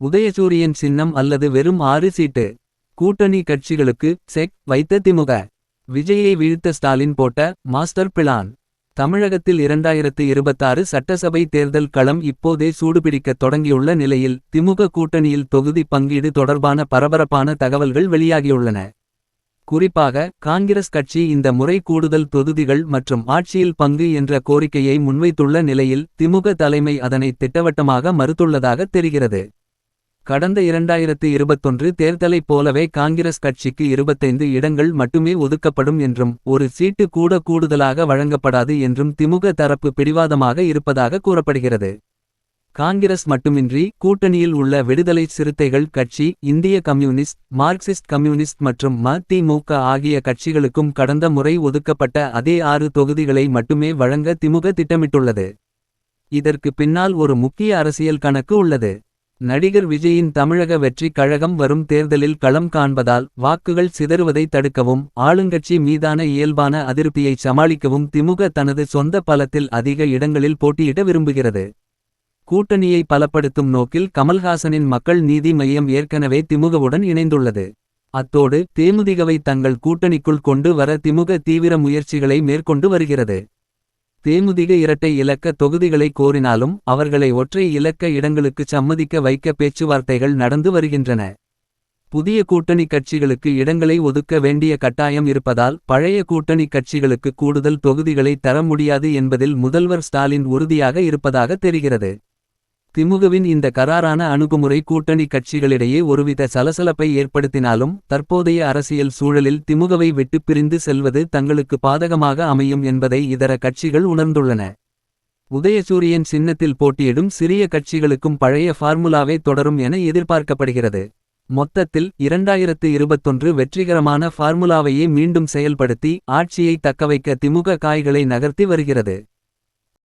உதயசூரியன் சின்னம் அல்லது வெறும் 6 சீட்டு. கூட்டணி கட்சிகளுக்கு செக் வைத்த திமுக. விஜயை வீழ்த்த ஸ்டாலின் போட்ட மாஸ்டர் பிளான். தமிழகத்தில் 2026 சட்டசபை தேர்தல் களம் இப்போதே சூடுபிடிக்கத் தொடங்கியுள்ள நிலையில் திமுக கூட்டணியில் தொகுதி பங்கீடு தொடர்பான பரபரப்பான தகவல்கள் வெளியாகியுள்ளன. குறிப்பாக காங்கிரஸ் கட்சி இந்த முறை கூடுதல் தொகுதிகள் மற்றும் ஆட்சியில் பங்கு என்ற கோரிக்கையை முன்வைத்துள்ள நிலையில் திமுக தலைமை அதனை திட்டவட்டமாக மறுத்துள்ளதாக தெரிகிறது. கடந்த 2021 தேர்தலைப் போலவே காங்கிரஸ் கட்சிக்கு 25 இடங்கள் மட்டுமே ஒதுக்கப்படும் என்றும் ஒரு சீட்டு கூட கூடுதலாக வழங்கப்படாது என்றும் திமுக தரப்பு பிடிவாதமாக இருப்பதாக கூறப்படுகிறது. காங்கிரஸ் மட்டுமின்றி கூட்டணியில் உள்ள விடுதலை சிறுத்தைகள் கட்சி, இந்திய கம்யூனிஸ்ட், மார்க்சிஸ்ட் கம்யூனிஸ்ட் மற்றும் ம.தி.மு.க ஆகிய கட்சிகளுக்கும் கடந்த முறை ஒதுக்கப்பட்ட அதே 6 தொகுதிகளை மட்டுமே வழங்க திமுக திட்டமிட்டுள்ளது. இதற்கு பின்னால் ஒரு முக்கிய அரசியல் கணக்கு உள்ளது. நடிகர் விஜயின் தமிழக வெற்றிக் கழகம் வரும் தேர்தலில் களம் காண்பதால் வாக்குகள் சிதறுவதை தடுக்கவும் ஆளுங்கட்சி மீதான இயல்பான அதிருப்தியை சமாளிக்கவும் திமுக தனது சொந்த பலத்தில் அதிக இடங்களில் போட்டியிட விரும்புகிறது. கூட்டணியை பலப்படுத்தும் நோக்கில் கமல்ஹாசனின் மக்கள் நீதி மய்யம் ஏற்கனவே திமுகவுடன் இணைந்துள்ளது. அத்தோடு தேமுதிகவை தங்கள் கூட்டணிக்குள் கொண்டு வர திமுக தீவிர முயற்சிகளை மேற்கொண்டு வருகிறது. தேமுதிக இரட்டை இலக்க தொகுதிகளை கோரினாலும் அவர்களை ஒற்றை இலக்க இடங்களுக்கு சம்மதிக்க வைக்க பேச்சுவார்த்தைகள் நடந்து வருகின்றன. புதிய கூட்டணி கட்சிகளுக்கு இடங்களை ஒதுக்க வேண்டிய கட்டாயம் இருப்பதால் பழைய கூட்டணி கட்சிகளுக்கு கூடுதல் தொகுதிகளை தர முடியாது என்பதில் முதல்வர் ஸ்டாலின் உறுதியாக இருப்பதாக தெரிகிறது. திமுகவின் இந்த கராரான அணுகுமுறை கூட்டணி கட்சிகளிடையே ஒருவித சலசலப்பை ஏற்படுத்தினாலும் தற்போதைய அரசியல் சூழலில் திமுகவை விட்டு பிரிந்து செல்வது தங்களுக்கு பாதகமாக அமையும் என்பதை இதர கட்சிகள் உணர்ந்துள்ளன. உதயசூரியன் சின்னத்தில் போட்டியிடும் சிறிய கட்சிகளுக்கும் பழைய ஃபார்முலாவே தொடரும் என எதிர்பார்க்கப்படுகிறது. மொத்தத்தில் 2021 வெற்றிகரமான ஃபார்முலாவையே மீண்டும் செயல்படுத்தி ஆட்சியை தக்கவைக்க திமுக காய்களை நகர்த்தி வருகிறது.